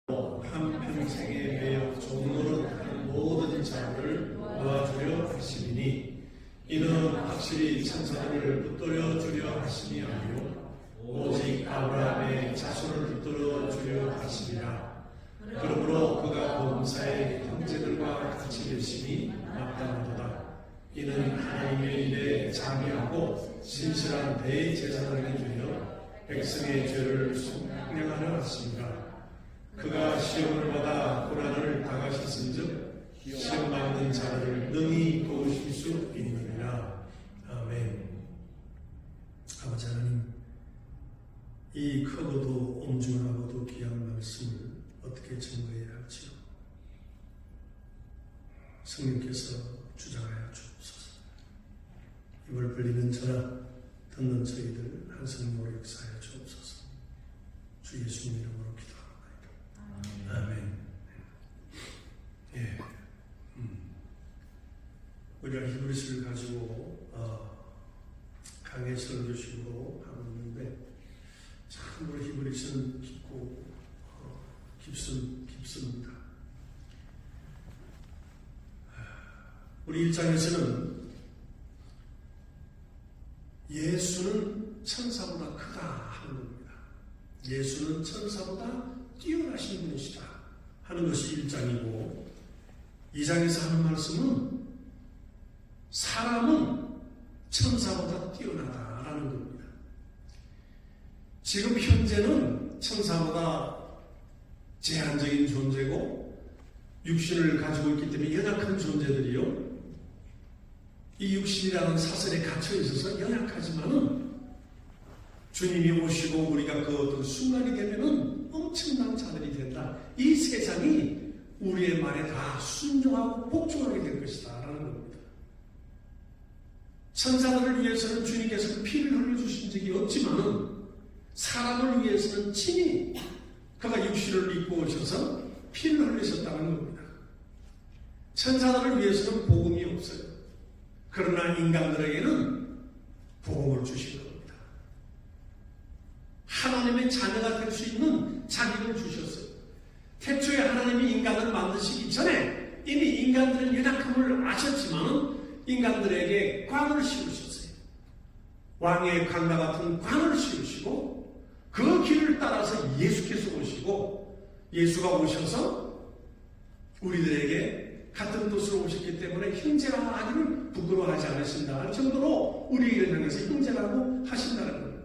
한평생에 매여 종노릇하는 모든 자를 도와주려 하시니 이는 확실히 천사들을 붙들어 주려 하심이 아니요 오직 아브라함의 자손을 붙들어 주려 하시니라. 그러므로 그가 범사의 형제들과 같이 계심이 마땅하도다. 이는 하나님의 일에 자비하고 신실한 대제사장이 되어 백성의 죄를 속량하려 하시니라. 그가 시험을 받아 고난을 당하셨은즉 시험 받는 자를 능히 도우실 수 있느니라. 아멘. 아버지 하나님, 이 크고도 엄중하고도 귀한 말씀을 어떻게 증거해야 할지요? 성령께서 주장하여 주옵소서. 입을 벌리는 저나 듣는 저희들 한성령으로 역사하여 주옵소서. 주 예수님 이름으로 기도합니다. 아멘. 예. 우리가 히브리서를 가지고 강의 설교식으로 하고 있는데 참으로 히브리서는 깊고 깊습니다. 우리 1장에서는 예수는 천사보다 크다 하는 겁니다. 예수는 천사보다 뛰어나신 분이시다 하는 것이 1장이고 2장에서 하는 말씀은 사람은 천사보다 뛰어나다라는 겁니다. 지금 현재는 천사보다 제한적인 존재고 육신을 가지고 있기 때문에 연약한 존재들이요. 이 육신이라는 사슬에 갇혀 있어서 연약하지만은 주님이 오시고 우리가 그 어떤 순간이 되면은 엄청난 자들이 된다. 이 세상이 우리의 말에 다 순종하고 복종하게 될 것이다 라는 겁니다. 천사들을 위해서는 주님께서 피를 흘려주신 적이 없지만은 사람을 위해서는 친히 그가 육신을 입고 오셔서 피를 흘리셨다는 겁니다. 천사들을 위해서는 복음이 없어요. 그러나 인간들에게는 복음을 주신 겁니다. 하나님의 자녀가 될 수 있는 자격을 주셨어요. 태초에 하나님이 인간을 만드시기 전에 이미 인간들은 연약함을 아셨지만 인간들에게 관을 씌우셨어요. 왕의 관과 같은 관을 씌우시고 그 길을 따라서 예수께서 오시고 예수가 오셔서 우리들에게 같은 뜻으로 오셨기 때문에 형제라 하기를 부끄러워하지 않으신다 할 정도로 우리에게 향해서 형제라고 하신다는 겁니다.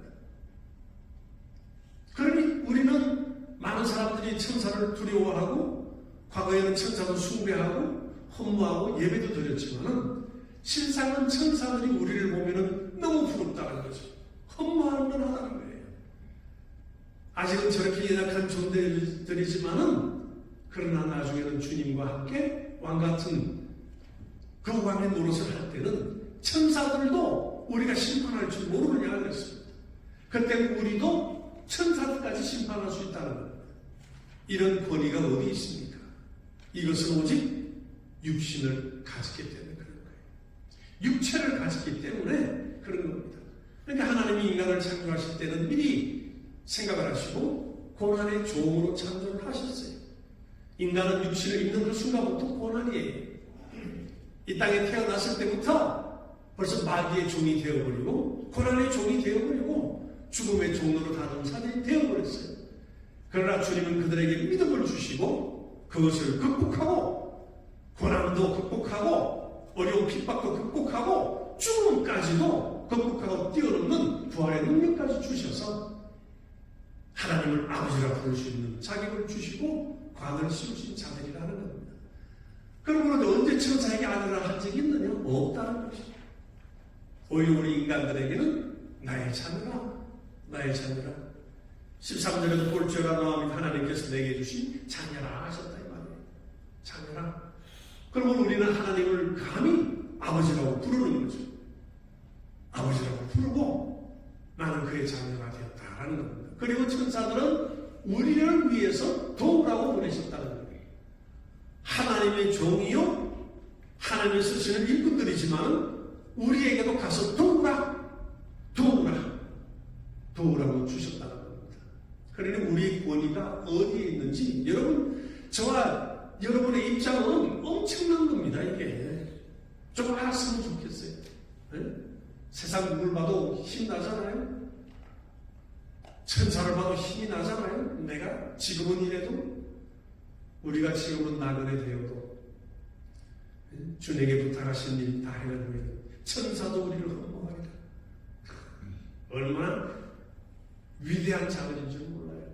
그러니 우리는 많은 사람들이 천사를 두려워하고 과거에는 천사도 숭배하고 헌무하고 예배도 드렸지만은 실상은 천사들이 우리를 보면은 너무 부럽다는 거죠. 헌무할 만하다는 거예요. 아직은 저렇게 연약한 존재들이지만은 그러나 나중에는 주님과 함께 왕같은 그 왕의 노릇을 할 때는 천사들도 우리가 심판할 줄 모르느냐 그랬습니다. 그때 우리도 천사들까지 심판할 수 있다는 겁니다. 이런 권위가 어디 있습니까? 이것은 오직 육신을 가졌기 때문에 그런 거예요. 육체를 가졌기 때문에 그런 겁니다. 그러니까 하나님이 인간을 창조하실 때는 미리 생각을 하시고 고난의 종으로 창조를 하셨어요. 인간은 육신을 입는 그 순간부터 고난이에요. 이 땅에 태어났을 때부터 벌써 마귀의 종이 되어버리고 고난의 종이 되어버리고 죽음의 종로로 다른 사람이 되어버렸어요. 그러나 주님은 그들에게 믿음을 주시고 그것을 극복하고 고난도 극복하고 어려운 핍박도 극복하고 죽음까지도 극복하고 뛰어넘는 부활의 능력까지 주셔서 하나님을 아버지라 부를 수 있는 자격을 주시고 관을 씌우신 자들이라는 겁니다. 그러므로 언제 천사에게 아들을 한 적이 있느냐? 없다는 것이죠. 오히려 우리 인간들에게는 나의 자녀라 13절에도 꼴죄가 나오면 하나님께서 내게 주신 자녀라 하셨다 이 말이에요. 자녀라. 그러면 우리는 하나님을 감히 아버지라고 부르는 거죠. 아버지라고 부르고 나는 그의 자녀가 되었다라는 겁니다. 그리고 천사들은 우리를 위해서 도우라고 보내셨다는 거예요. 하나님의 종이요 하나님의 쓰시는 일꾼들이지만 우리에게도 가서 도우라고 주셨다는 겁니다. 그러니 우리의 권위가 어디에 있는지 여러분 저와 여러분의 입장은 엄청난 겁니다. 이게 좀 알았으면 좋겠어요. 네? 세상 누굴 봐도 힘 나잖아요. 천사를 봐도 힘이 나잖아요. 내가 지금은 이래도, 우리가 지금은 나그네 되어도 주님에게 부탁하신 일 다 해내면 천사도 우리를 흠모하리라. 얼마나 위대한 자원인 줄 몰라요.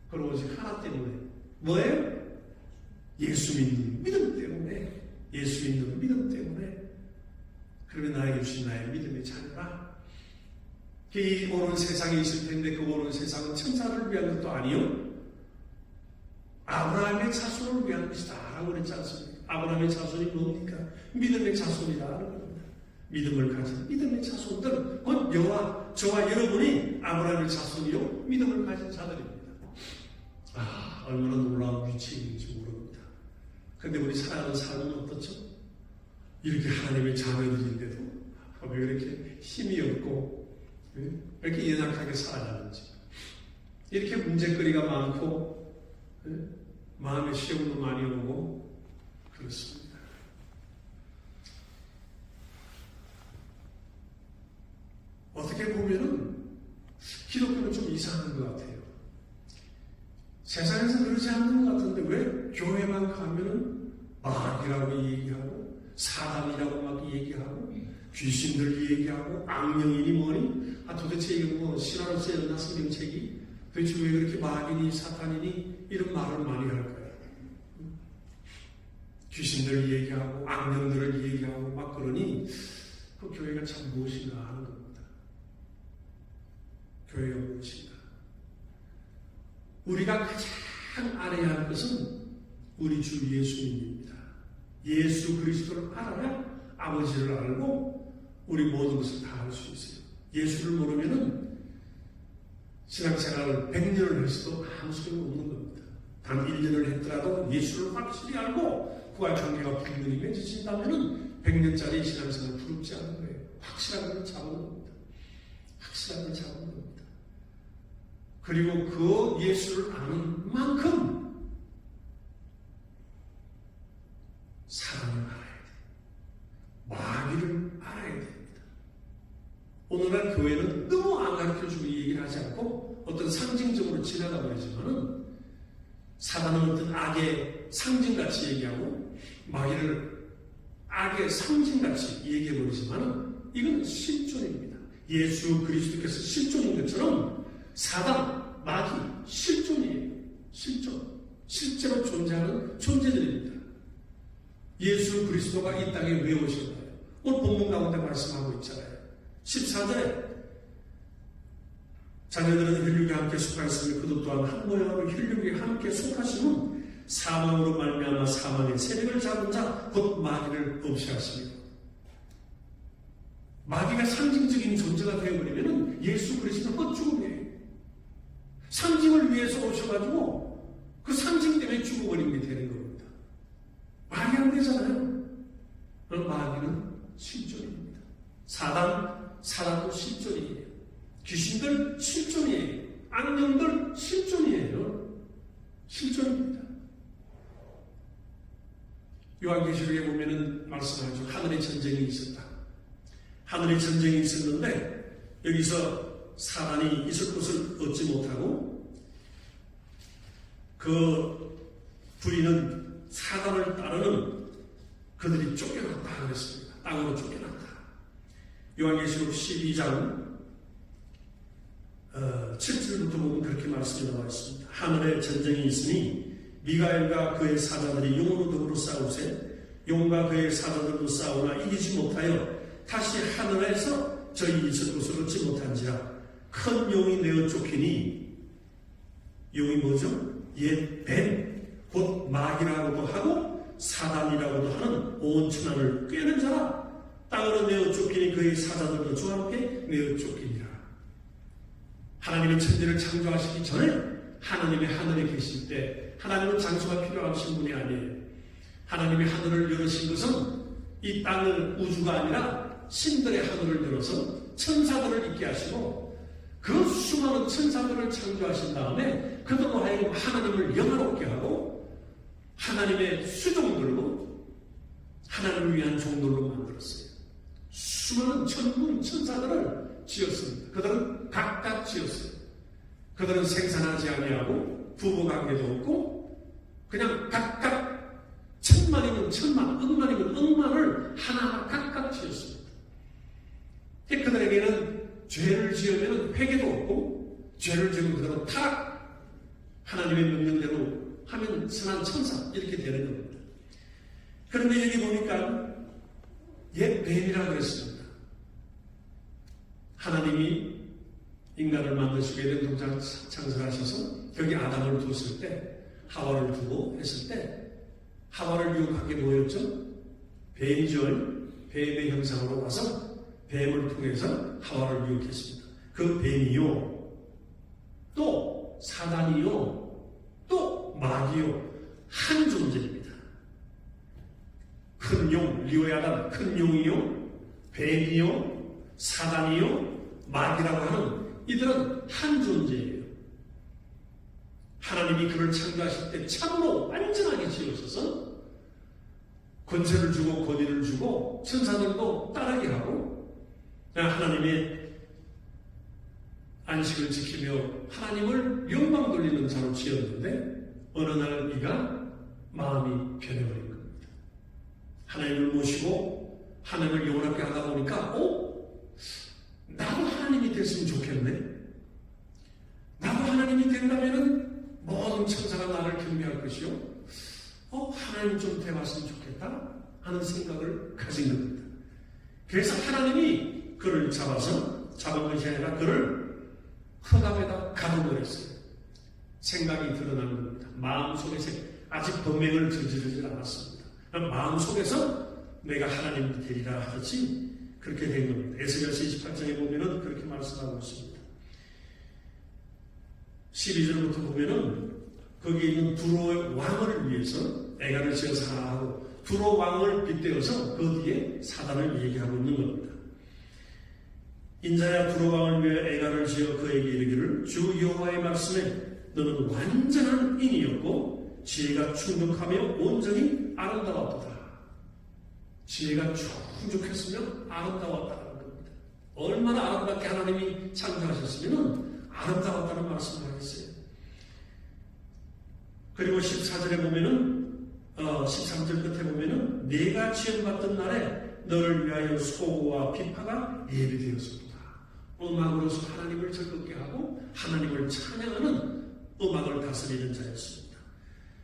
그리고 오직 하나 때문에. 뭐예요? 예수 믿는 믿음 때문에. 예수 믿는 믿음 때문에. 그러면 나에게 주신 나의 믿음의 자녀라. 이 오는 세상에 있을 텐데 그 오는 세상은 천사를 위한 것도 아니요, 아브라함의 자손을 위한 것이다 라고 그랬지 않습니까? 아브라함의 자손이 뭡니까? 믿음의 자손이라는 겁니다. 믿음을 가진 믿음의 자손들, 곧 저와 여러분이 아브라함의 자손이요 믿음을 가진 자들입니다. 얼마나 놀라운 위치인지 모릅니다. 근데 우리 살아가는 삶은 어떻죠? 이렇게 하나님의 자녀들인데도 왜 이렇게 힘이 없고 왜 이렇게 연약하게 살아가는지, 이렇게 문제거리가 많고 마음에 시험도 많이 오고 그렇습니다. 어떻게 보면은 기독교는 좀 이상한 것 같아요. 세상에서 그러지 않는 것 같은데 왜 교회만 가면은 마귀라고 얘기하고 사단이라고 막 얘기하고 귀신들 얘기하고 악령이니 뭐니, 도대체 이거 뭐 신화로 쓰였나 성경책이, 도대체 왜 그렇게 마귀니 사탄이니 이런 말을 많이 할까요? 귀신들 얘기하고 악령들을 얘기하고 막 그러니 그 교회가 참 무엇인가 하는 겁니다. 교회가 무엇인가? 우리가 가장 알아야 할 것은 우리 주 예수님입니다. 예수 그리스도를 알아야 아버지를 알고 우리 모든 것을 다 알 수 있어요. 예수를 모르면은 신앙생활을 100년을 했어도 아무 소용이 없는 겁니다. 단 1년을 했더라도 예수를 확실히 알고 그와 관계가 분명히 맺어진다면은 100년짜리 신앙생활을 부럽지 않은 거예요. 확실한 걸 잡은 겁니다. 확실한 걸 잡은 겁니다. 그리고 그 예수를 아는 만큼 사랑을 알아야 돼요. 마귀를 알아야 됩니다. 오늘날 교회는 너무 안 가르쳐주고 얘기를 하지 않고 어떤 상징적으로 지나가 버리지만은, 사단은 어떤 악의 상징같이 얘기하고 마귀를 악의 상징같이 얘기해 버리지만은 이건 실존입니다. 예수 그리스도께서 실존인 것처럼 사단, 마귀 실존이에요. 실존. 실제로 존재하는 존재들입니다. 예수 그리스도가 이 땅에 왜 오셨나요? 오늘 본문 가운데 말씀하고 있잖아요. 14절에 자녀들은 혈육에 함께 속하였으며 그도 또한 한 모양으로 혈육에 함께 속하심은 사망으로 말미암아 사망의 세력을 잡은 자 곧 마귀를 없이 하십니다. 마귀가 상징적인 존재가 되어버리면 예수 그리스도는 헛죽음이에요. 상징을 위해서 오셔가지고 그 상징 때문에 죽어버리게 되는 겁니다. 말이 안 되잖아요. 그럼 마귀는 실존입니다. 사단도 실존이에요. 귀신들 실존이에요. 악령들 실존이에요. 실존입니다. 요한계시록에 보면은 말씀하죠. 하늘의 전쟁이 있었다. 하늘의 전쟁이 있었는데 여기서 사단이 있을 곳을 얻지 못하고 그 부리는 사단을 따르는 그들이 쫓겨났다 그랬습니다. 땅으로 쫓겨났다. 요한계시록 12장 7절부터 보면 그렇게 말씀이 나와 있습니다. 하늘에 전쟁이 있으니 미가엘과 그의 사자들이 용으로 더불어 싸우세 용과 그의 사자들도 싸우나 이기지 못하여 다시 하늘에서 저희 있을 곳을 얻지 못한지라. 큰 용이 내어 쫓기니, 용이 뭐죠? 옛 뱀, 곧 마귀라고도 하고 사단이라고도 하는 온 천하를 꿰는 자라. 땅으로 내어 쫓기니 그의 사자들도 주 앞에 내어 쫓기니라. 하나님이 천지를 창조하시기 전에 하나님의 하늘에 계실 때 하나님은 장소가 필요하신 분이 아니에요. 하나님이 하늘을 열으신 것은 이 땅을 우주가 아니라 신들의 하늘을 열어서 천사들을 있게 하시고 그 수많은 천사들을 창조하신 다음에 그들로 하여금 하나님을 영화롭게 하고 하나님의 수종들로 하나님을 위한 종들로 만들었어요. 수많은 천군 천사들을 지었습니다. 그들은 각각 지었어요. 그들은 생산하지 아니하고 부부관계도 없고 그냥 각각 천만이면 천만, 억만이면 억만을 하나하나 각각 지었습니다. 그들에게는 죄를 지으면 회개도 없고 죄를 지으면 그들은 타락, 하나님의 명령대로 하면 선한 천사 이렇게 되는 겁니다. 그런데 여기 보니까 옛 뱀이라고 했습니다. 하나님이 인간을 만드시고 에덴 동산 창설하셔서 거기 아담을 뒀을 때, 하와를 두고 했을 때 하와를 유혹한 게 뭐였죠? 뱀이죠. 뱀의 형상으로 와서 뱀을 통해서 하와를 유혹했습니다. 그 뱀이요, 또 사단이요, 또 마귀요, 한 존재입니다. 큰 용, 리오야단, 큰 용이요, 뱀이요, 사단이요, 마귀라고 하는 이들은 한 존재예요. 하나님이 그를 창조하실 때 참으로 완전하게 지으셔서 권세를 주고 권위를 주고 천사들도 따르게 하고 하나님의 안식을 지키며 하나님을 영광 돌리는 자로 지었는데 어느 날 이가 마음이 변해버린 겁니다. 하나님을 모시고 하나님을 영원하게 하다 보니까 나도 하나님이 됐으면 좋겠네. 나도 하나님이 된다면은 모든 천사가 나를 경배할 것이요. 하나님 좀 돼봤으면 좋겠다 하는 생각을 가진 겁니다. 그래서 하나님이 그를 잡은 것이 아니라 그를 흑암에다 가둬버렸어요. 생각이 드러난 겁니다. 마음속에서 아직 범행을 저지르지 않았습니다. 마음속에서 내가 하나님이 되리라 하듯이 그렇게 된 겁니다. 에스겔서 28장에 보면은 그렇게 말씀하고 있습니다. 12절부터 보면은 거기에 있는 두로의 왕을 위해서 애가를 지어 사랑하고 두로 왕을 빗대어서 그 뒤에 사단을 얘기하고 있는 겁니다. 인자야 두로 왕을 위해 애가를 지어 그에게 이르기를 주 여호와의 말씀에 너는 완전한 인이었고 지혜가 충족하며 온전히 아름다웠도다. 지혜가 충족했으면 아름다웠다는 겁니다. 얼마나 아름답게 하나님이 창조하셨으면 아름다웠다는 말씀을 하겠어요. 그리고 14절에 보면은 13절 끝에 보면은 내가 지음받던 날에 너를 위하여 소고와 비파가 예비되었습니다. 음악으로서 하나님을 즐겁게 하고 하나님을 찬양하는 음악을 다스리는 자였습니다.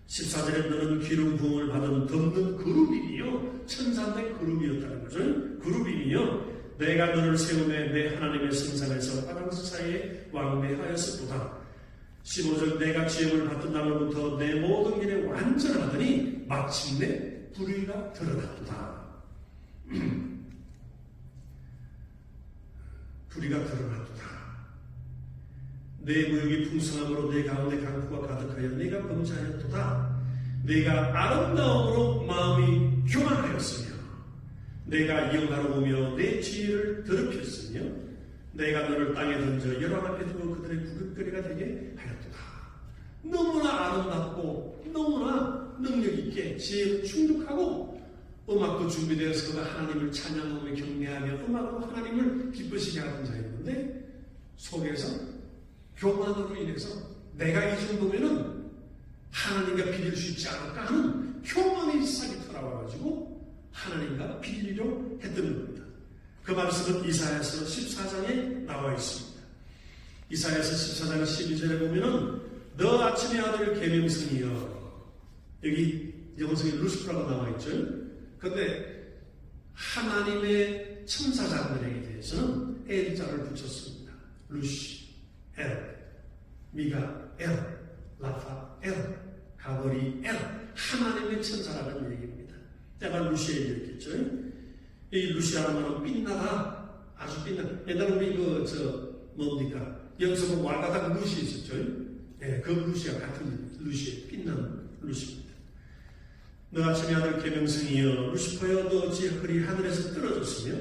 14절에 너는 기름 부음을 받은 덮는 그룹이요 천사인데 그룹이었다는 거죠. 그룹이요 내가 너를 세우매 내 하나님의 성산에서 바람스 사이에 왕래하였었도다. 15절 내가 지음을 받던 날로부터 내 모든 길에 완전하더니 마침내 불의가 드러났도다. 불의가 드러났도다. 내 무역이 풍성함으로 내 가운데 강포가 가득하여 내가 범죄하였도다. 내가 아름다움으로 마음이 교만하였으며 내가 영화로 보며 내 지혜를 더럽혔으며 내가 너를 땅에 던져 열왕 앞에 두고 그들의 구깃거리가 되게 하였도다. 너무나 아름답고 너무나 능력있게 지혜로 충족하고 음악도 준비되어서 그가 하나님을 찬양하며 경배하며 음악으로 하나님을 기쁘시게 하는 자였는데 속에서 교만으로 인해서 내가 이 정도면은 하나님과 비길 수 있지 않을까 하는 교만이 싹이 돌아와가지고 하나님과 비리려 했던 겁니다. 그 말씀은 이사야서 14장에 나와 있습니다. 이사야서 14장 12절에 보면은 너 아침의 아들 계명성이여, 여기 영성이 루시프라고 나와 있죠. 그런데 하나님의 천사장들에게 대해서는 엘자를 붙였습니다. 루시, 엘, 미가, 엘, 라파, 엘, 가버리, 엘, 하나님의 천사라는 얘기입니다. 약간 루시에 얘기했겠죠. 이 루시아는 말은 빛나다, 아주 빛나. 옛날에 우리 뭡니까? 여기서 뭐 왈가닥 루시 있었죠. 예, 그 루시아 같은 루시, 빛나는 루시입니다. 너 아침의 아들 계명성이여, 루시퍼여, 너 어찌 그리 하늘에서 떨어졌으며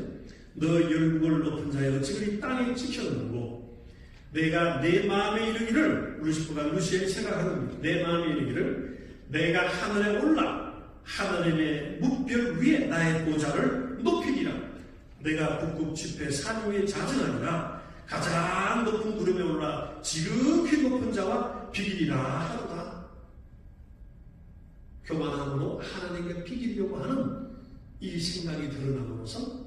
너 열국을 높은 자여 어찌 그리 땅에 지켰는고 내가 내 마음에 이르기를, 루시퍼가 루시아에 생각하는 내 마음에 이르기를 내가 하늘에 올라 하늘의 뭇별 위에 나의 보좌를 높이리라. 내가 북극 지폐 산 위에 자정하리라. 가장 높은 구름에 올라 지극히 높은 자와 비기리라 하도다. 교만함으로 하나님께 비기려고 하는 이 생각이 드러남으로써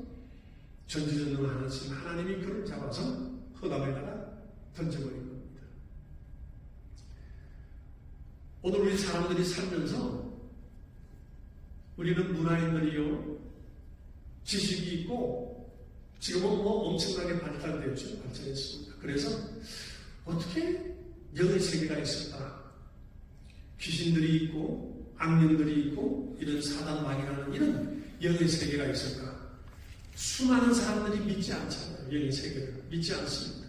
전지전능한 하나님이 그를 잡아서 흑암에다가 던져버린 겁니다. 오늘 우리 사람들이 살면서 우리는 문화인들이요, 지식이 있고 지금은 엄청나게 발전했습니다. 그래서 어떻게 영의 세계가 있을까? 귀신들이 있고 악령들이 있고 이런 사단 마귀라는 이런 영의 세계가 있을까? 수많은 사람들이 믿지 않잖아요. 영의 세계를 믿지 않습니다.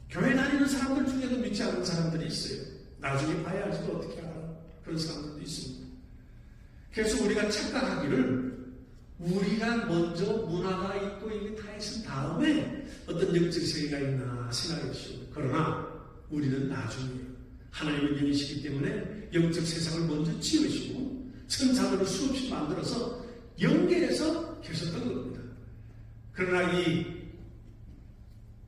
교회 다니는 사람들 중에도 믿지 않는 사람들이 있어요. 나중에 봐야지도 어떻게 알아? 그런 사람들도 있습니다. 그래서 우리가 착각하기를 우리가 먼저 문화가 있고 이게 다 있은 다음에 어떤 영적 세계가 있나 생각했죠. 그러나 우리는 나중에 하나님의 영이시기 때문에 영적 세상을 먼저 지으시고 천사들을 수없이 만들어서 연결해서 계셨던 겁니다. 그러나 이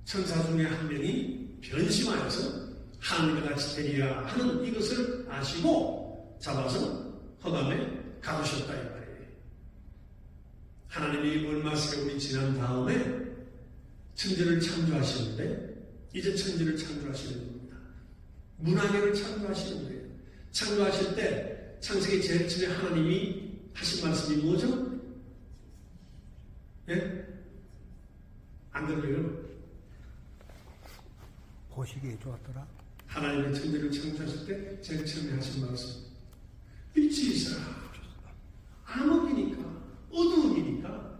천사 중에 한 명이 변심하여서 하나님과 같이 되리라 하는 이것을 아시고 잡아서 흑암에 가두셨다 이 말이에요. 하나님이 얼마 세월이 지난 다음에 천지를 창조하시는데 이제 천지를 창조하시는 겁니다. 문화계를 창조하시는 거예요. 창조하실 때 창세기 제일 처음에 하나님이 하신 말씀이 뭐죠? 예? 안 들려요? 보시기에 좋았더라. 하나님의 천지를 창조하실 때 제일 처음에 하신 말씀, 빛이 있어라. 암흑이니까 어두움이니까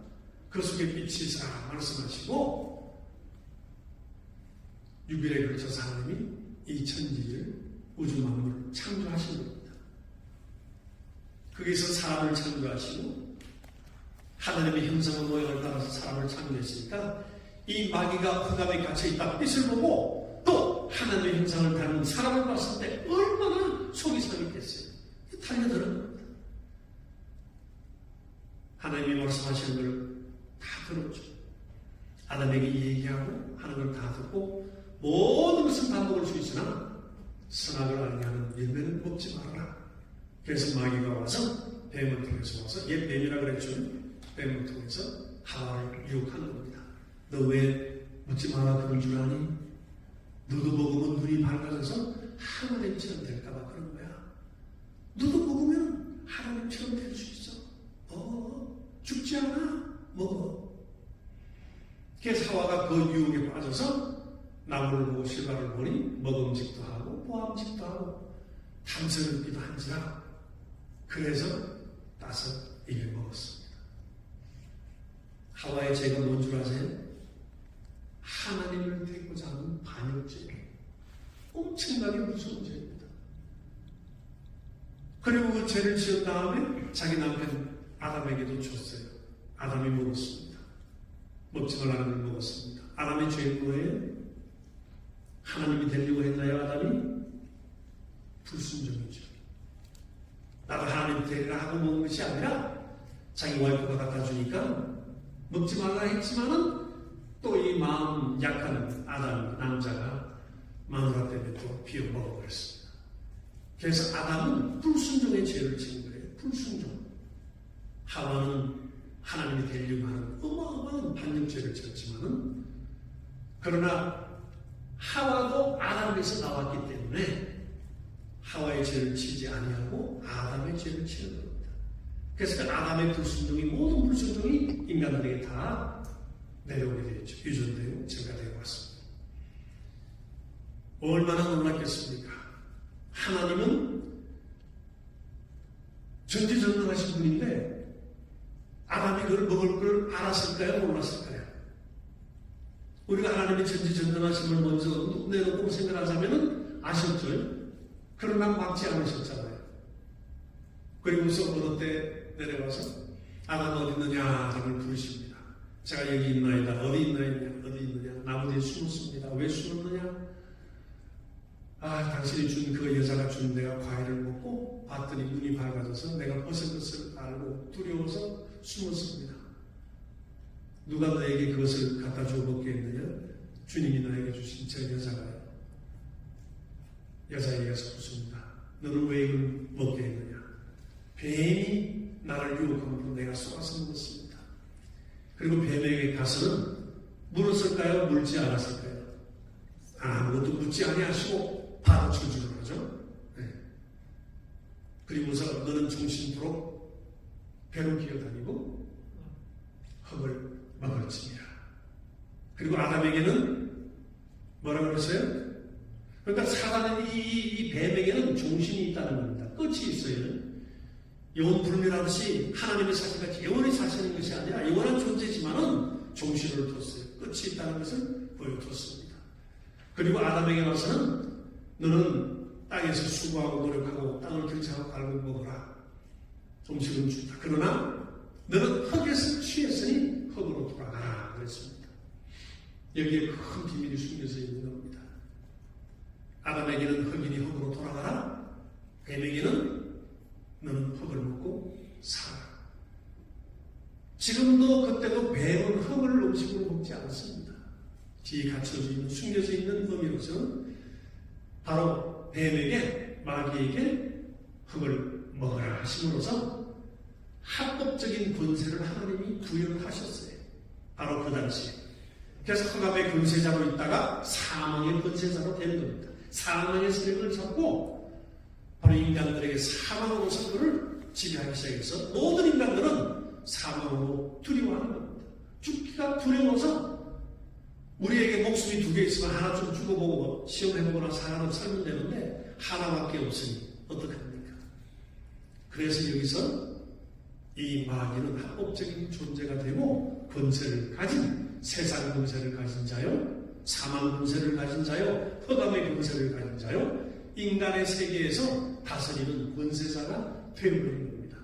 그 속에 빛이 있어라 말씀하시고 6일에 걸쳐서 하나님이 이 천지를 우주 만물을 창조하신 겁니다. 거기서 사람을 창조하시고 하나님의 형상과 모양을 따라서 사람을 창조했으니까 이 마귀가 흑암에 갇혀있다 빛을 보고 또 하나님의 형상을 닮은 사람을 봤을 때 얼마나 속이 상했겠어요. 달려드는 겁니다. 하나님이 말씀하시는 걸 다 들었죠. 아담에게 얘기하고 하는 걸 다 듣고 모든 것은 다 먹을 수 있으나 선악을 알게 하는 열매는 먹지 말아라. 그래서 마귀가 와서 뱀을 통해서 와서 얘 뱀이라 그랬죠. 뱀을 통해서 하와를 유혹하는 겁니다. 너 왜 묻지 마라 그런 줄 아니? 너도 먹으면 눈이 밝아져서 하나님처럼 될까봐 그런 거야. 너도 먹으면 하나님처럼 될 수 있어. 죽지 않아? 먹어. 그래서 하와가 그 유혹에 빠져서 나무를 보고 실과를 보니 먹음직도 하고 보암직도 하고 탐스럽기도 한지라 그래서 따서 이를 먹었습니다. 하와의 죄가 뭔 줄 아세요? 하나님을 되고자 하는 반역죄. 엄청나게 무서운 죄입니다. 그리고 그 죄를 지은 다음에 자기 남편 아담에게도 줬어요. 아담이 먹었습니다. 먹지 말라는 걸 먹었습니다. 아담의 죄는 뭐예요? 하나님이 되려고 했나요, 아담이? 불순종이죠. 나도 하나님 되리라 하고 먹은 것이 아니라 자기 와이프가 갖다 주니까 먹지 말라 했지만은 또 이 마음 약한 아담 남자가 마누라 때문에 또 비어 먹어버렸습니다. 그래서 아담은 불순종의 죄를 지은 거예요. 불순종. 하와는 하나님이 되려고 하는 어마어마한 반역죄를 지었지만은 그러나 하와도 아담에서 나왔기 때문에 하와의 죄를 지지 아니하고 아담의 죄를 지는 겁니다. 그래서 그 아담의 불순종이 모든 불순종이 인간들에게 다 내려오게 되었죠. 유전되고 증가되어 왔습니다. 얼마나 놀랐겠습니까? 하나님은 전지전능하신 분인데 아담이 그걸 먹을 걸 알았을까요? 몰랐을까요? 우리가 하나님의 전지전능하심을 먼저 내놓고 생각하자면 아셨죠? 그러나 막지 않으셨잖아요. 그리고서 어느 때 내려와서 아담 어디 있느냐 하고 부르십니다. 제가 여기 있나이다. 어디 있나이냐? 어디 있느냐? 나무 뒤에 숨었습니다. 왜 숨었느냐? 당신이 준 그 여자가 준 내가 과일을 먹고 봤더니 눈이 밝아져서 내가 벗은 것을 알고 두려워서 숨었습니다. 누가 너에게 그것을 갖다 주어 먹게 했느냐? 주님이 나에게 주신 저 여자가요. 여자에게 가서 묻습니다. 너는 왜 이걸 먹게 했느냐? 뱀이 나를 유혹함으로 내가 속아서 먹었습니다. 그리고 뱀에게 가서는 물었을까요? 물지 않았을까요? 아무것도 묻지 아니하시고 바로 저주를 하죠. 네. 그리고서 너는 정신토록 배로 기어다니고 흙을 먹을지니라. 그리고 아담에게는 뭐라고 그랬어요? 그러니까 사단은 이 뱀에게는 종신이 있다는 겁니다. 끝이 있어요. 영원 불멸하듯이 하나님의 사실같이 영원히 사시는 것이 아니라 영원한 존재지만은 종신을 뒀어요. 끝이 있다는 것을 보여줬습니다. 그리고 아담에게 와서는 너는 땅에서 수고하고 노력하고 땅을 경작하고 갈고 먹어라. 음식은 준다. 그러나 너는 흙에서 취했으니 흙으로 돌아가라 그랬습니다. 여기에 큰 비밀이 숨겨져 있는 겁니다. 아담에게는 흙이니 흙으로 돌아가라. 뱀에게는 너는 흙을 먹고 살아라. 지금도 그때도 뱀은 흙을 음식으로 먹지 않습니다. 뒤에 갖춰져 있는 숨겨져 있는 의미로서는 바로 뱀에게 마귀에게 흙을 먹으라 하심으로써 합법적인 권세를 하나님이 부여하셨어요. 바로 그 당시에. 그래서 흑암의 권세자로 있다가 사망의 권세자로 된 겁니다. 사망의 세력을 잡고 바로 인간들에게 사망으로서 그를 지배하기 시작해서 모든 인간들은 사망으로 두려워하는 겁니다. 죽기가 두려워서 우리에게 목숨이 2개 있으면 하나 좀 죽어보고 시험해보고 나서 하나는 살면 되는데 하나밖에 없으니 어떡합니까? 그래서 여기서 이 마귀는 합법적인 존재가 되고 권세를 가진 세상 권세를 가진 자요, 사망 권세를 가진 자요, 흑암의 권세를 가진 자요, 인간의 세계에서 다스리는 권세자가 되어버린 겁니다.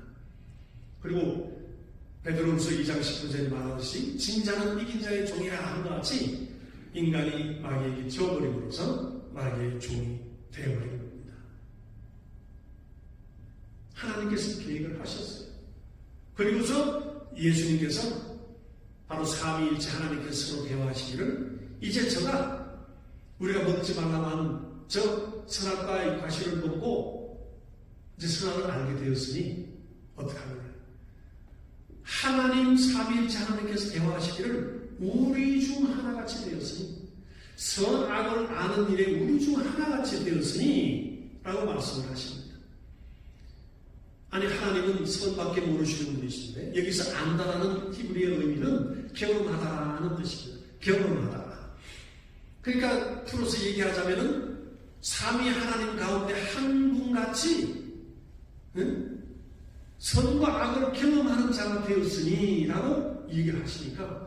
그리고 베드로후서 2장 19절에 말하듯이 진자는 이긴 자의 종이라 하는 것 같이 인간이 마귀에게 지어버림으로써 마귀의 종이 되어버린 겁니다. 하나님께서 계획을 하셨어요. 그리고서 예수님께서 바로 삼위일체 하나님께서 서로 대화하시기를 이제 저가 우리가 먹지 말라만 저 선악과의 과실을 먹고 이제 선악을 알게 되었으니 어떡하느냐. 하나님 삼위일체 하나님께서 대화하시기를 우리 중 하나같이 되었으니 선악을 아는 일에 우리 중 하나같이 되었으니 라고 말씀을 하십니다. 아니 하나님은 선밖에 모르시는 분이신데 여기서 안다라는 히브리어 의미는 경험하다라는 뜻입니다. 경험하다. 그러니까 풀어서 얘기하자면은 삼위 하나님 가운데 한 분같이 선과 악을 경험하는 자가 되었으니 라고 얘기하시니까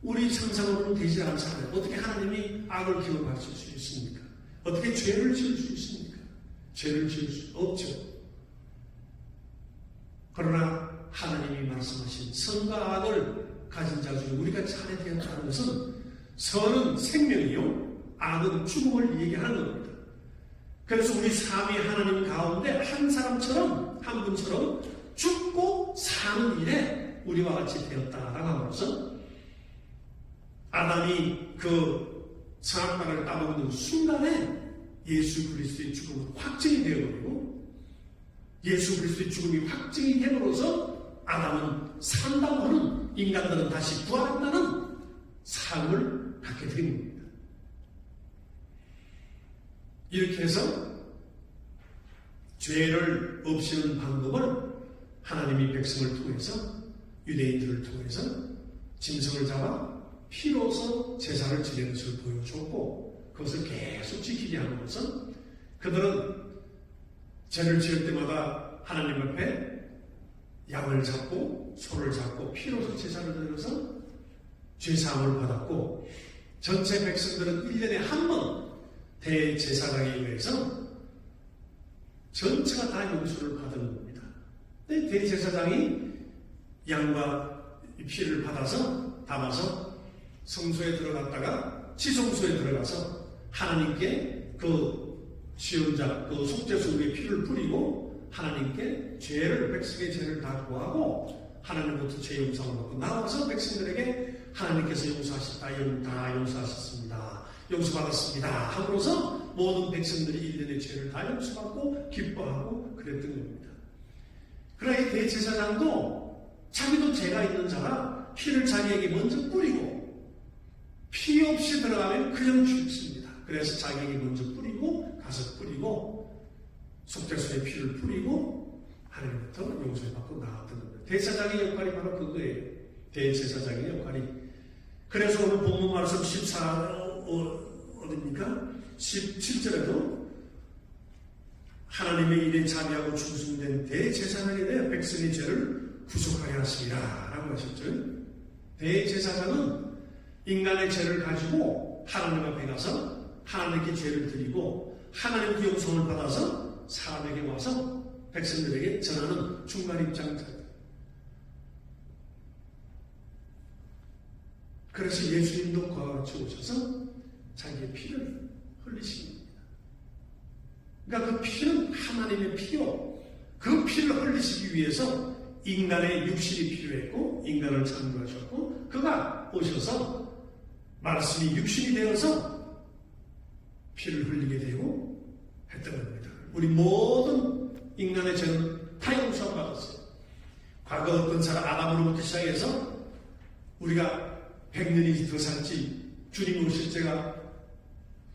우리 상상으로는 되지 않잖아요. 어떻게 하나님이 악을 경험하실 수 있습니까? 어떻게 죄를 지을 수 있습니까? 죄를 지을 수 없죠. 그러나 하나님이 말씀하신 선과 악을 가진 자 중에 우리가 차례 되었다는 것은 선은 생명이요 악은 죽음을 얘기하는 겁니다. 그래서 우리 삼위 하나님 가운데 한 사람처럼 한 분처럼 죽고 사는 일에 우리와 같이 되었다라고 함으로써 아담이 그 선악과를 따먹는 순간에 예수 그리스도의 죽음은 확증이 되어버리고 예수 그리스도의 죽음이 확증이 됨으로써 아담은 산다고 하는 인간들은 다시 부활한다는 삶을 갖게 된 겁니다. 이렇게 해서 죄를 없애는 방법을 하나님이 백성을 통해서 유대인들을 통해서 짐승을 잡아 피로서 제사를 지내는 것을 보여줬고 그것을 계속 지키게 함으로써 그들은 죄를 지을 때마다 하나님 앞에 양을 잡고 소를 잡고 피로서 제사를 드려서 죄사함을 받았고 전체 백성들은 1년에 한 번 대제사장에 의해서 전체가 다 용서를 받은 겁니다. 대제사장이 양과 피를 받아서 담아서 성소에 들어갔다가 지성소에 들어가서 하나님께 그 시험자 그 속죄소 위에 피를 뿌리고 하나님께 백성의 죄를 다 구하고 하나님부터 죄 용서를 받고 나와서 백성들에게 하나님께서 다 용서하셨습니다. 용서받았습니다. 함으로써 모든 백성들이 1년의 죄를 다 용서받고 기뻐하고 그랬던 겁니다. 그러나 이 대제사장도 자기도 죄가 있는 자라 피를 자기에게 먼저 뿌리고 피 없이 들어가면 그냥 죽습니다. 그래서 자기에게 먼저 뿌리고 가서 뿌리고 속죄소에 피를 뿌리고 하나님부터 용서를 받고 나왔던 겁니다. 대제사장의 역할이 바로 그거예요. 대제사장의 역할이. 그래서 오늘 본문 말씀 17절에도 하나님의 일에 자비하고 충성된 대제사장에 대해 백성의 죄를 구속하게 하시리라 라고 하셨죠. 대제사장은 인간의 죄를 가지고 하나님 앞에 가서 하나님께 죄를 드리고 하나님께 용서를 받아서 사람에게 와서 백성들에게 전하는 중간 입장자입니다. 그래서 예수님도 그와 같이 오셔서 자기의 피를 흘리신 겁니다. 그러니까 그 피는 하나님의 피요. 그 피를 흘리시기 위해서 인간의 육신이 필요했고 인간을 창조하셨고 그가 오셔서 말씀이 육신이 되어서 피를 흘리게 되고 했던 겁니다. 우리 모든 인간의 죄는 다 용서받았어요. 과거 어떤 사람 아담으로부터 시작해서 우리가 100년이 더 살지 주님 오실 때가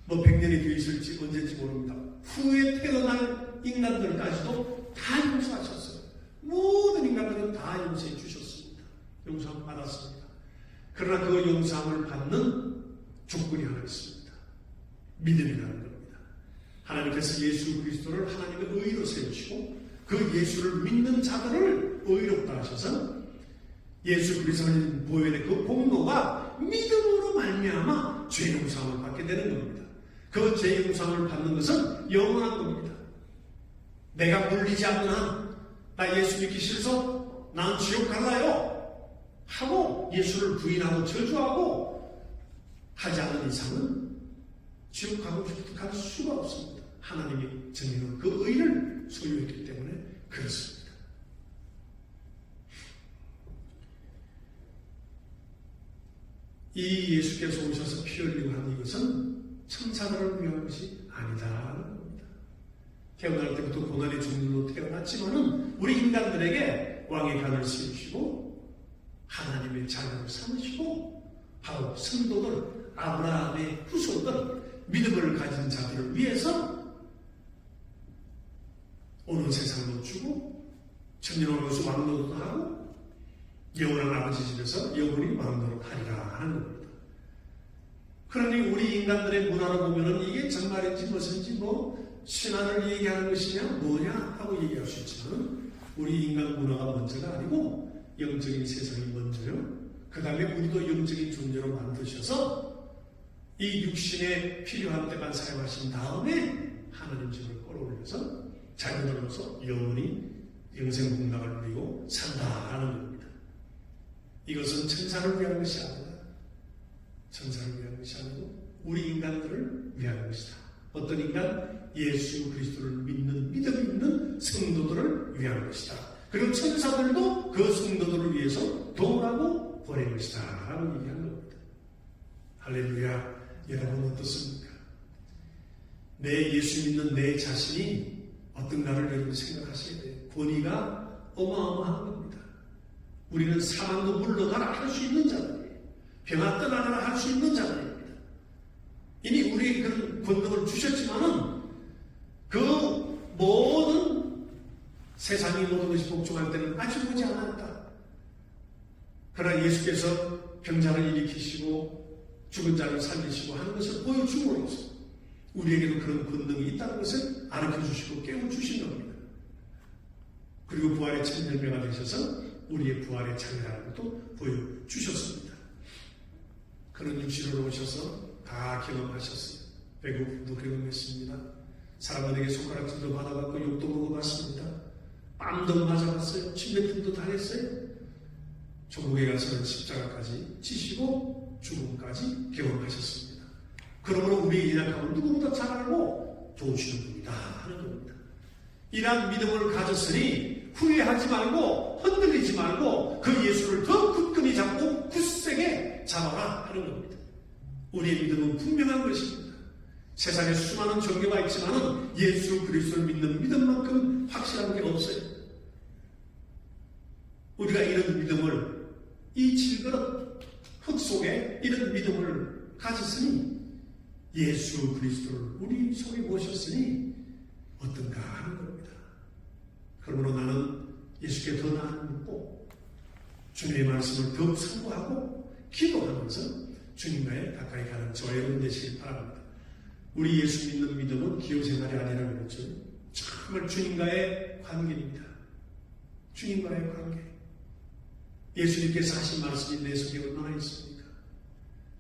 100년이 더 있을지 언제인지 모릅니다. 후에 태어날 인간들까지도 다 용서하셨어요. 모든 인간들은 다 용서해 주셨습니다. 용서함 받았습니다. 그러나 그 용서함을 받는 조건이 하나 있습니다. 믿음이라는 겁니다. 하나님께서 예수 그리스도를 하나님의 의로 세우시고 그 예수를 믿는 자들을 의롭다 하셔서 예수 그리스도의 보혈의 그 공로가 믿음으로 말미암아 죄 용서함을 받게 되는 겁니다. 그 죄 용서함을 받는 것은 영원한 겁니다. 내가 물리지 않는 한 나 예수 믿기 싫어서 난 지옥 갈라요 하고 예수를 부인하고 저주하고 하지 않는 이상은 지옥 갈 수가 없습니다. 하나님이 정해놓은 그 의를 소유했기 때문에 그렇습니다. 이 예수께서 오셔서 피 흘리고 한 이것은 천사들을 위한 것이 아니다라는 겁니다. 태어날 때부터 고난의 종류로 태어났지만은 우리 인간들에게 왕의 간을 세우시고 하나님의 자녀를 삼으시고 바로 성도들, 아브라함의 후손들, 믿음을 가진 자들을 위해서 오는 세상도 주고 천년왕국에서 왕노릇도 하고 영원한 아버지 집에서 영원히 왕노릇 하리라 하는 겁니다. 그러니 우리 인간들의 문화로 보면은 이게 정말인지 무엇인지 신앙을 얘기하는 것이냐 뭐냐 하고 얘기할 수 있지만 우리 인간 문화가 먼저가 아니고 영적인 세상이 먼저요. 그 다음에 우리도 영적인 존재로 만드셔서 이 육신에 필요한 때만 사용하신 다음에 하나님 집을 끌어올려서 자녀들로서 영원히 영생 공락을 누리고 산다라는 겁니다. 이것은 천사를 위한 것이 아니라 천사를 위한 것이 아니고 우리 인간들을 위한 것이다. 어떤 인간? 예수 그리스도를 믿는 믿음 있는 성도들을 위한 것이다. 그리고 천사들도 그 성도들을 위해서 도우라고 보낸 것이다 라고 얘기한 겁니다. 할렐루야. 여러분 어떻습니까? 내 예수 믿는 내 자신이 어떤가를 여러분 생각하셔야 돼요. 권위가 어마어마한 겁니다. 우리는 사망도 물러가라 할 수 있는 자들이에요. 병아 떠나라 할 수 있는 자들입니다. 이미 우리에게 그런 권능을 주셨지만은 그 모든 세상의 모든 것이 복종할 때는 아직 오지 않았다. 그러나 예수께서 병자를 일으키시고 죽은 자를 살리시고 하는 것을 보여줌으로써 우리에게도 그런 권능이 있다는 것을 알려주시고 깨워주신 겁니다. 그리고 부활의 천년배가 되셔서 우리의 부활의 장이라는 것도 보여주셨습니다. 그런 육신으로 오셔서 다 경험하셨어요. 배고픔도 경험했습니다. 사람들에게 손가락질도 받아봤고 욕도 먹어봤습니다. 뺨도 맞아봤어요. 침뱉음도 당했어요. 조국에 가서는 십자가까지 지시고 죽음까지 경험하셨습니다. 그러므로 우리의 연약함을 누구보다 잘 알고 도우시는 분이다 하는 겁니다. 이러한 믿음을 가졌으니 후회하지 말고 흔들리지 말고 그 예수를 더 굳건히 잡고 굳세게 잡아라 하는 겁니다. 우리의 믿음은 분명한 것입니다. 세상에 수많은 종교가 있지만 예수 그리스도를 믿는 믿음만큼 확실한 게 없어요. 우리가 이런 믿음을, 이 질그릇 흙 속에 이런 믿음을 가졌으니 예수 그리스도를 우리 속에 모셨으니 어떤가 하는 겁니다. 그러므로 나는 예수께 더 나아가고 묻고 주님의 말씀을 더욱 상고하고 기도하면서 주님과의 가까이 가는 저와 여러분 되시길 바랍니다. 우리 예수 믿는 믿음은 기호생활이 아니라고 그랬죠. 정말 주님과의 관계입니다. 주님과의 관계. 예수님께서 하신 말씀이 내 속에 얼마나 있습니까?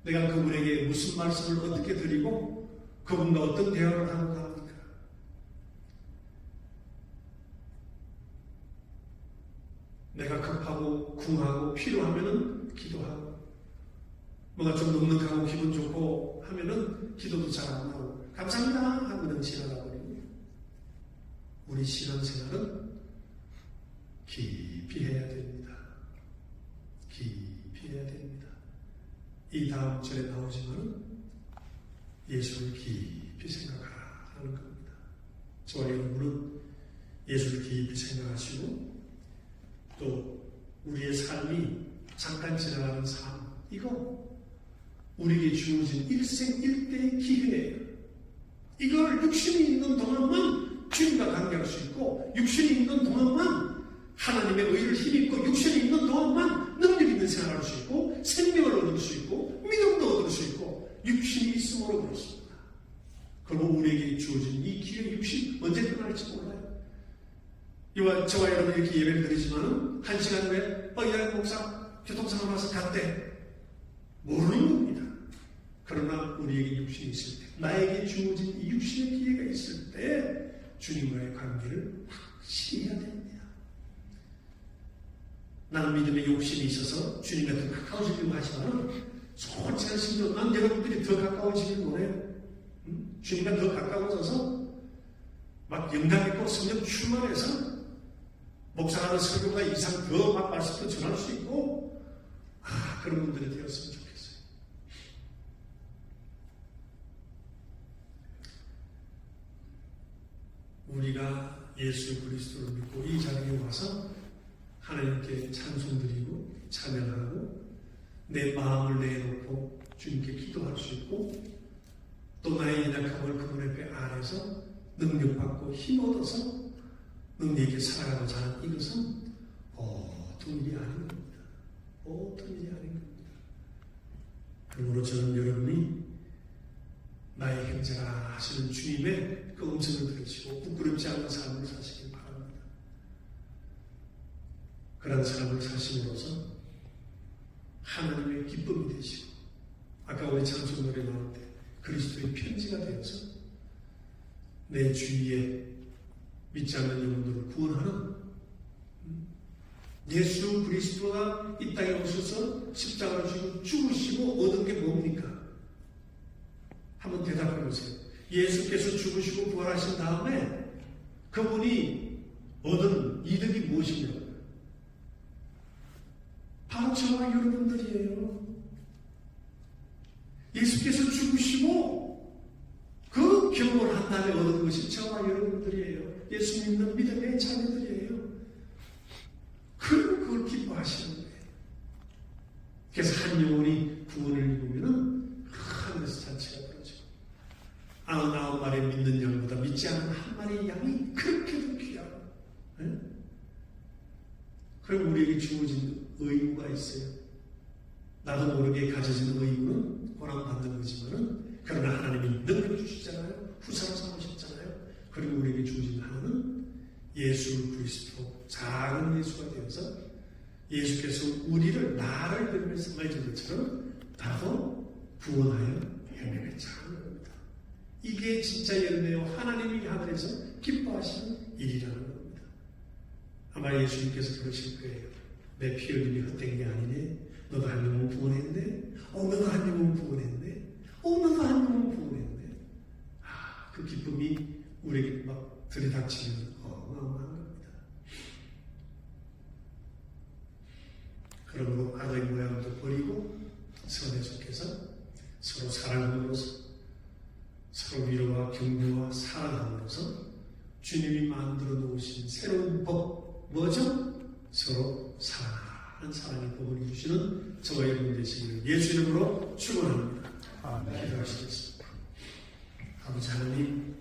내가 그분에게 무슨 말씀을 어떻게 드리고 그분과 어떤 대화를 하고 갑니까? 내가 급하고 궁하고 필요하면은 기도하고, 뭔가 좀 넉넉하고 기분 좋고 하면은 기도도 잘 안 나오고 감사합니다 하면은 지나가 버리고. 우리 신앙생활은 깊이 해야 됩니다. 깊이 해야 됩니다. 이 다음 절에 나오지만 예수를 깊이 생각하라 하는 겁니다. 저와 여러분은 예수를 깊이 생각하시고 또 우리의 삶이 잠깐 지나가는 삶, 이거 우리에게 주어진 일생일대의 기회예요. 이걸 육신이 있는 동안만 주님과 관계할 수 있고, 육신이 있는 동안만 하나님의 의를 힘입고, 육신이 있는 동안만 능력 있는 생활을 할 수 있고, 생명을 얻을 수 있고, 믿음도 얻을 수 있고, 육신이 있음으로 그렇습니다. 그리고 우리에게 주어진 이 기회, 육신 언제 끝날지 몰라요. 이와 저와 여러분 이렇게 예배를 드리지만은 한 시간 후에 이하영 목사 교통사고 나서 갔대, 모르는 겁니다. 그러나 우리에게 육신이 있을 때, 나에게 주어진 이 육신의 기회가 있을 때 주님과의 관계를 확실히 해야 됩니다. 나는 믿음의 욕심이 있어서 주님과 더 가까워지려고 하지만 솔직한 심정, 난 여러분들이 더 가까워지길 원해요. 주님과 더 가까워져서 막 영감 있고 성령 충만해서 목사하는 설교보다 이상 더 막 말씀도 전할 수 있고, 그런 분들이 되었으면 좋겠어요. 우리가 예수 그리스도를 믿고 이 자리에 와서 하나님께 찬송드리고 찬양하고 내 마음을 내놓고 주님께 기도할 수 있고, 또 나의 연약함을 그분 앞에 아래서 능력받고 힘 얻어서 능력 있게 살아가고자 하는 이것은 보통 일이 아닌 겁니다. 보통 일이 아닌 겁니다. 그러므로 저는 여러분이 나의 형제라 하시는 주님의 그 음성을 들으시고 부끄럽지 않은 삶을 사시길 바랍니다. 그런 삶을 사심으로써 하나님의 기쁨이 되시고, 아까 우리 찬송 노래 나올 때 그리스도의 편지가 되어서 내 주위에 믿지 않는 영혼들을 구원하는, 예수 그리스도가 이 땅에 오셔서 십자가를 지고 죽으시고 얻은 게 뭡니까? 한번 대답해 보세요. 예수께서 죽으시고 부활하신 다음에 그분이 얻은 이득이 무엇이냐고요? 바로 저와 여러분들이에요. 예수께서 죽으시고 그 경험을 한 다음에 얻은 것이 저와 여러분들이에요. 예수 믿는 믿음의 자녀들이에요. 그걸 기뻐하시는 거예요. 그래서 한 영혼이 구원을 입으면 하늘에서 잔치가 벌어지고, 99마리의 믿는 양보다 믿지 않는 한 마리의 양이 그렇게도 귀하고, 그럼 우리에게 주어진 의무가 있어요. 나도 모르게 가져진 의무는 보람받는 거지만은, 그러나 하나님이 능력 주시잖아요. 후사로 삼으셨잖아요. 그리고 우리에게 주어진 하나는 예수 그리스도, 작은 예수가 되어서 예수께서 우리를, 나를 들면서 맺은 것처럼 나도 구원하여 열매를 찾는 겁니다. 이게 진짜 열매요, 하나님이 하늘에서 기뻐하시는 일이라는 겁니다. 아마 예수님께서 그러실 거예요. 내 피 흘림이 헛된 게 아니네. 너도 한 영혼 구원했네. 너도 한 영혼 구원했네. 너도 한 영혼 구원했네. 그 기쁨이 우리에게 막 들이닥치면 어마어마한 겁니다. 그러므로 아들 모양도 버리고 선에 속해서 서로 사랑함으로써 서로 위로와 격려와 사랑함으로써 주님이 만들어 놓으신 새로운 법 뭐죠? 서로 사랑하는 사랑의 법을 이루시는 저와 여러분 되시기를 예수 이름으로 축원합니다. 기도하시겠습니다. 아버지 하나님,